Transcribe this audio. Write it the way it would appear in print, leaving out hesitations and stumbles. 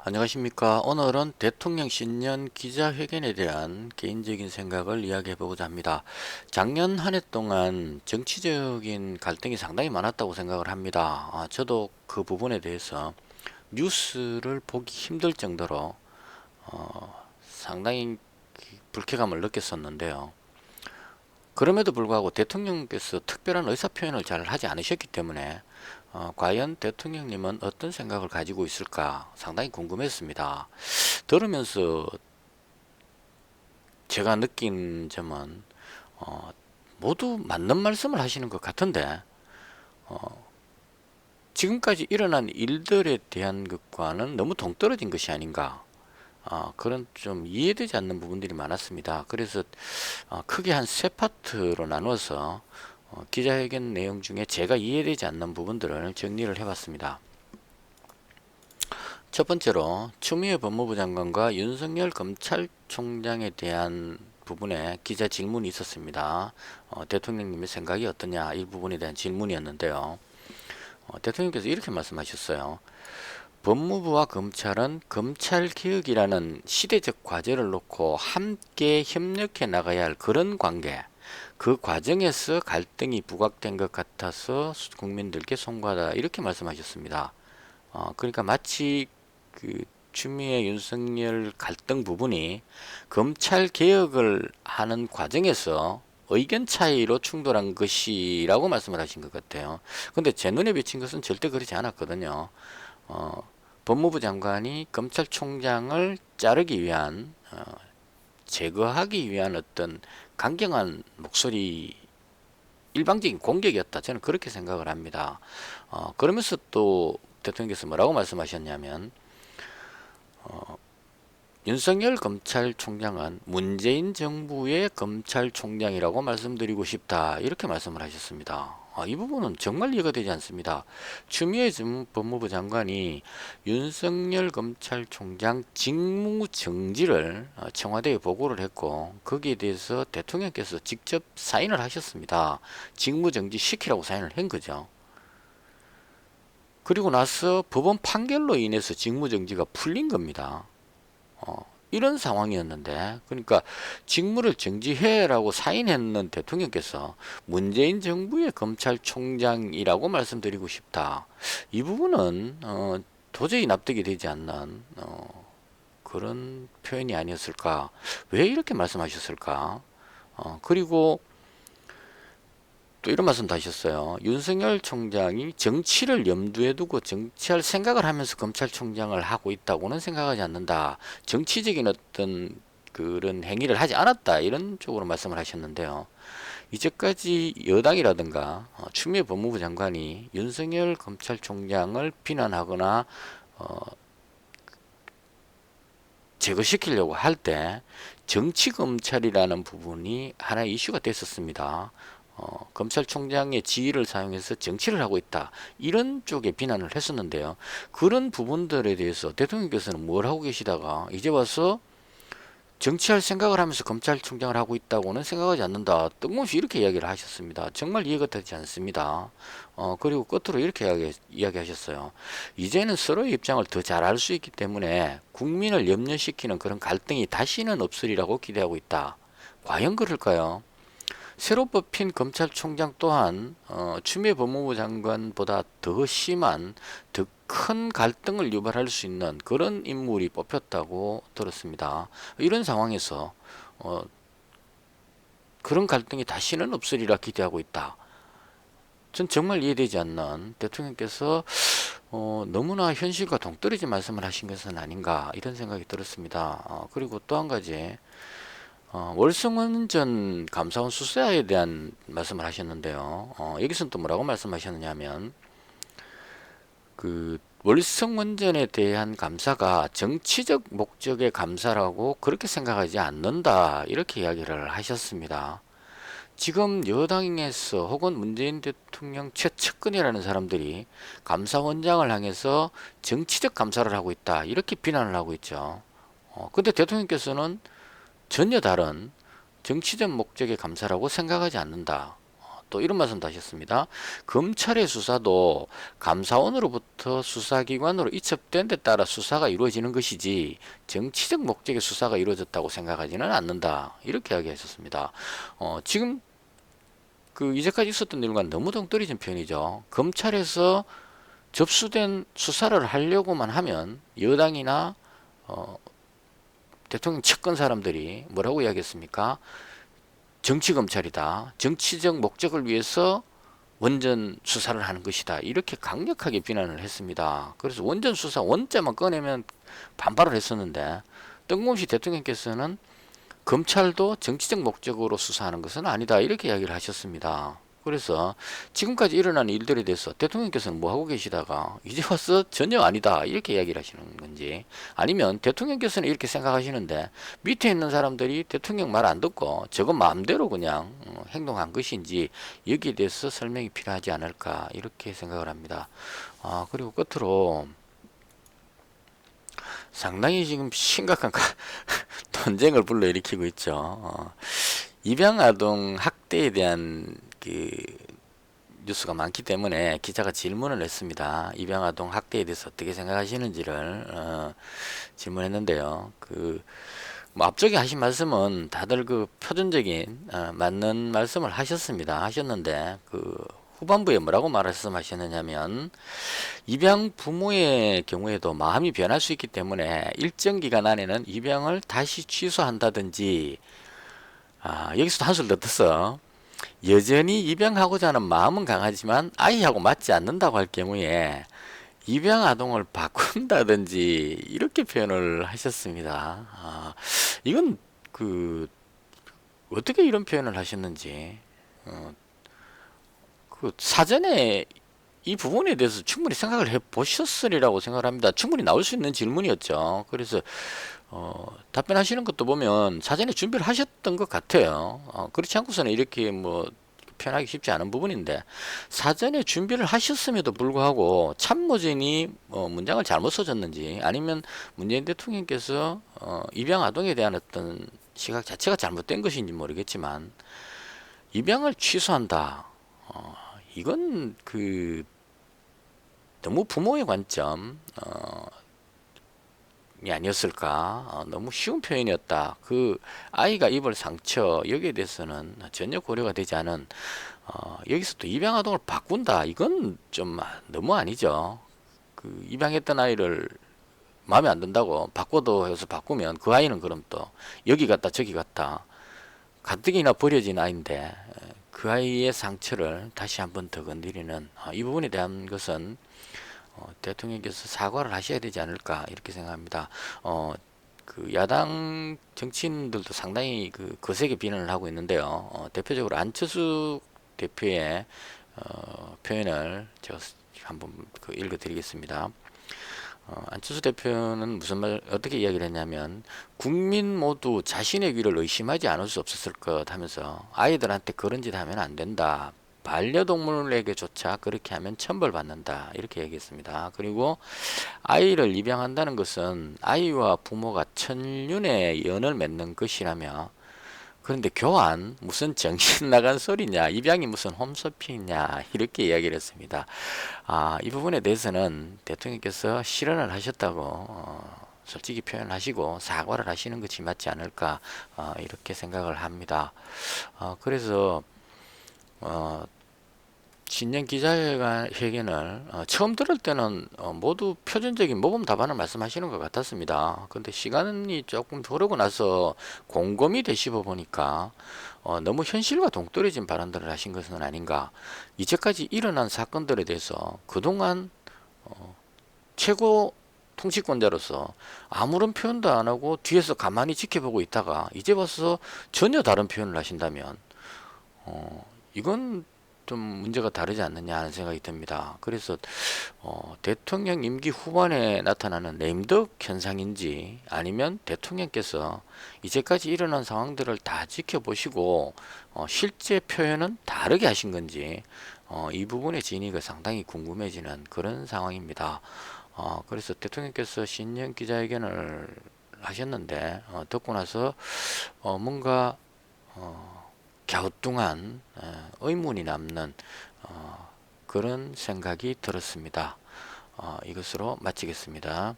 안녕하십니까. 오늘은 대통령 신년 기자회견에 대한 개인적인 생각을 이야기해 보고자 합니다. 작년 한 해 동안 정치적인 갈등이 상당히 많았다고 생각을 합니다. 저도 그 부분에 대해서 뉴스를 보기 힘들 정도로 상당히 불쾌감을 느꼈었는데요. 그럼에도 불구하고 대통령께서 특별한 의사표현을 잘 하지 않으셨기 때문에 과연 대통령님은 어떤 생각을 가지고 있을까 상당히 궁금했습니다. 들으면서 제가 느낀 점은 모두 맞는 말씀을 하시는 것 같은데 지금까지 일어난 일들에 대한 것과는 너무 동떨어진 것이 아닌가, 그런 좀 이해되지 않는 부분들이 많았습니다. 그래서 크게 한 세 파트로 나눠서 기자회견 내용 중에 제가 이해되지 않는 부분들을 정리를 해봤습니다. 첫 번째로 추미애 법무부 장관과 윤석열 검찰총장에 대한 부분에 기자 질문이 있었습니다. 대통령님의 생각이 어떠냐, 이 부분에 대한 질문이었는데요. 대통령께서 이렇게 말씀하셨어요. 법무부와 검찰은 검찰개혁이라는 시대적 과제를 놓고 함께 협력해 나가야 할 그런 관계, 그 과정에서 갈등이 부각된 것 같아서 국민들께 송구하다, 이렇게 말씀하셨습니다. 그러니까 마치 그 추미애 윤석열 갈등 부분이 검찰 개혁을 하는 과정에서 의견 차이로 충돌한 것이라고 말씀을 하신 것 같아요. 근데 제 눈에 비친 것은 절대 그렇지 않았거든요. 법무부 장관이 검찰총장을 자르기 위한, 제거하기 위한 어떤 강경한 목소리, 일방적인 공격이었다, 저는 그렇게 생각을 합니다. 그러면서 또 대통령께서 뭐라고 말씀하셨냐면 윤석열 검찰총장은 문재인 정부의 검찰총장이라고 말씀드리고 싶다, 이렇게 말씀을 하셨습니다. 이 부분은 정말 이해가 되지 않습니다. 추미애 법무부 장관이 윤석열 검찰총장 직무 정지를 청와대에 보고를 했고, 거기에 대해서 대통령께서 직접 사인을 하셨습니다. 직무 정지 시키라고 사인을 한 거죠. 그리고 나서 법원 판결로 인해서 직무정지가 풀린 겁니다. 이런 상황이었는데, 그러니까 직무를 정지해라고 사인했는 대통령께서 문재인 정부의 검찰총장이라고 말씀드리고 싶다, 이 부분은 도저히 납득이 되지 않는 그런 표현이 아니었을까. 왜 이렇게 말씀하셨을까. 그리고 또 이런 말씀도 하셨어요. 윤석열 총장이 정치를 염두에 두고 정치할 생각을 하면서 검찰총장을 하고 있다고는 생각하지 않는다. 정치적인 어떤 그런 행위를 하지 않았다, 이런 쪽으로 말씀을 하셨는데요. 이제까지 여당이라든가 추미애 법무부 장관이 윤석열 검찰총장을 비난하거나 제거시키려고 할 때 정치검찰이라는 부분이 하나의 이슈가 됐었습니다. 검찰총장의 지위를 사용해서 정치를 하고 있다, 이런 쪽에 비난을 했었는데요. 그런 부분들에 대해서 대통령께서는 뭘 하고 계시다가 이제 와서 정치할 생각을 하면서 검찰총장을 하고 있다고는 생각하지 않는다, 뜬금없이 이렇게 이야기를 하셨습니다. 정말 이해가 되지 않습니다. 그리고 끝으로 이렇게 이야기하셨어요. 이제는 서로의 입장을 더 잘 알 수 있기 때문에 국민을 염려시키는 그런 갈등이 다시는 없으리라고 기대하고 있다. 과연 그럴까요? 새로 뽑힌 검찰총장 또한 추미애 법무부 장관보다 더 심한, 더 큰 갈등을 유발할 수 있는 그런 인물이 뽑혔다고 들었습니다. 이런 상황에서 그런 갈등이 다시는 없으리라 기대하고 있다. 전 정말 이해되지 않는, 대통령께서 너무나 현실과 동떨어진 말씀을 하신 것은 아닌가, 이런 생각이 들었습니다. 그리고 또 한 가지, 월성원전 감사원 수사에 대한 말씀을 하셨는데요. 여기서는 또 뭐라고 말씀하셨느냐면, 그 월성원전에 대한 감사가 정치적 목적의 감사라고 그렇게 생각하지 않는다, 이렇게 이야기를 하셨습니다. 지금 여당에서 혹은 문재인 대통령 최측근이라는 사람들이 감사원장을 향해서 정치적 감사를 하고 있다, 이렇게 비난을 하고 있죠. 근데 대통령께서는 전혀 다른 정치적 목적의 감사라고 생각하지 않는다. 또 이런 말씀도 하셨습니다. 검찰의 수사도 감사원으로부터 수사기관으로 이첩된 데 따라 수사가 이루어지는 것이지 정치적 목적의 수사가 이루어졌다고 생각하지는 않는다. 이렇게 이야기하셨습니다. 지금 그 이제까지 있었던 일과 너무 동떨어진 편이죠. 검찰에서 접수된 수사를 하려고만 하면 여당이나 대통령 측근 사람들이 뭐라고 이야기했습니까? 정치검찰이다. 정치적 목적을 위해서 원전 수사를 하는 것이다. 이렇게 강력하게 비난을 했습니다. 그래서 원전 수사 원자만 꺼내면 반발을 했었는데 뜬금없이 대통령께서는 검찰도 정치적 목적으로 수사하는 것은 아니다. 이렇게 이야기를 하셨습니다. 그래서 지금까지 일어난 일들에 대해서 대통령께서는 뭐 하고 계시다가 이제 와서 전혀 아니다. 이렇게 이야기를 하시는 건지, 아니면 대통령께서는 이렇게 생각하시는데 밑에 있는 사람들이 대통령 말 안 듣고 저건 마음대로 그냥 행동한 것인지, 여기에 대해서 설명이 필요하지 않을까 이렇게 생각을 합니다. 그리고 끝으로 상당히 지금 심각한 논쟁을 불러일으키고 있죠. 입양아동 학대에 대한 그 뉴스가 많기 때문에 기자가 질문을 했습니다. 입양아동 학대에 대해서 어떻게 생각하시는지를 질문했는데요. 뭐 앞쪽에 하신 말씀은 다들 그 표준적인 맞는 말씀을 하셨는데 후반부에 뭐라고 말씀하셨느냐면, 입양 부모의 경우에도 마음이 변할 수 있기 때문에 일정 기간 안에는 입양을 다시 취소한다든지, 여기서도 한술 더 떴어. 여전히 입양하고자 하는 마음은 강하지만 아이하고 맞지 않는다고 할 경우에 입양 아동을 바꾼다든지 이렇게 표현을 하셨습니다. 이건 어떻게 이런 표현을 하셨는지, 사전에 이 부분에 대해서 충분히 생각을 해 보셨으리라고 생각을 합니다. 충분히 나올 수 있는 질문이었죠. 그래서 답변하시는 것도 보면 사전에 준비를 하셨던 것 같아요. 그렇지 않고서는 이렇게 뭐 표현하기 쉽지 않은 부분인데, 사전에 준비를 하셨음에도 불구하고 참모진이 문장을 잘못 써줬는지, 아니면 문재인 대통령께서 입양 아동에 대한 어떤 시각 자체가 잘못된 것인지 모르겠지만, 입양을 취소한다. 이건 너무 부모의 관점 이 아니었을까. 너무 쉬운 표현이었다. 아이가 입을 상처, 여기에 대해서는 전혀 고려가 되지 않은, 여기서 또 입양 아동을 바꾼다. 이건 좀 너무 아니죠. 입양했던 아이를 마음에 안 든다고 바꿔도 해서 바꾸면 그 아이는 그럼 또 여기 갔다 저기 갔다 가뜩이나 버려진 아이인데, 그 아이의 상처를 다시 한번 더 건드리는, 이 부분에 대한 것은 대통령께서 사과를 하셔야 되지 않을까 이렇게 생각합니다. 야당 정치인들도 상당히 거세게 비난을 하고 있는데요. 대표적으로 안철수 대표의 표현을 제가 한번 읽어드리겠습니다. 안철수 대표는 어떻게 이야기를 했냐면, 국민 모두 자신의 귀를 의심하지 않을 수 없었을 것 하면서 아이들한테 그런 짓 하면 안 된다. 반려동물에게조차 그렇게 하면 처벌받는다. 이렇게 얘기했습니다. 그리고 아이를 입양한다는 것은 아이와 부모가 천륜의 연을 맺는 것이라며, 그런데 교환 무슨 정신 나간 소리냐, 입양이 무슨 홈쇼핑이냐, 이렇게 이야기를 했습니다. 이 부분에 대해서는 대통령께서 실언을 하셨다고 솔직히 표현하시고 사과를 하시는 것이 맞지 않을까 이렇게 생각을 합니다. 그래서 신년 기자회견을 처음 들을 때는 모두 표준적인 모범 답안을 말씀하시는 것 같았습니다. 근데 시간이 조금 흐르고 나서 곰곰이 되씹어 보니까 너무 현실과 동떨어진 발언들을 하신 것은 아닌가. 이제까지 일어난 사건들에 대해서 그동안 최고 통치권자로서 아무런 표현도 안 하고 뒤에서 가만히 지켜보고 있다가 이제 와서 전혀 다른 표현을 하신다면 이건 좀 문제가 다르지 않느냐 하는 생각이 듭니다. 그래서 대통령 임기 후반에 나타나는 레임덕 현상인지, 아니면 대통령께서 이제까지 일어난 상황들을 다 지켜보시고 실제 표현은 다르게 하신 건지, 이 부분의 진위가 상당히 궁금해지는 그런 상황입니다. 그래서 대통령께서 신년 기자회견을 하셨는데 듣고 나서 뭔가 갸우뚱한 의문이 남는 그런 생각이 들었습니다. 이것으로 마치겠습니다.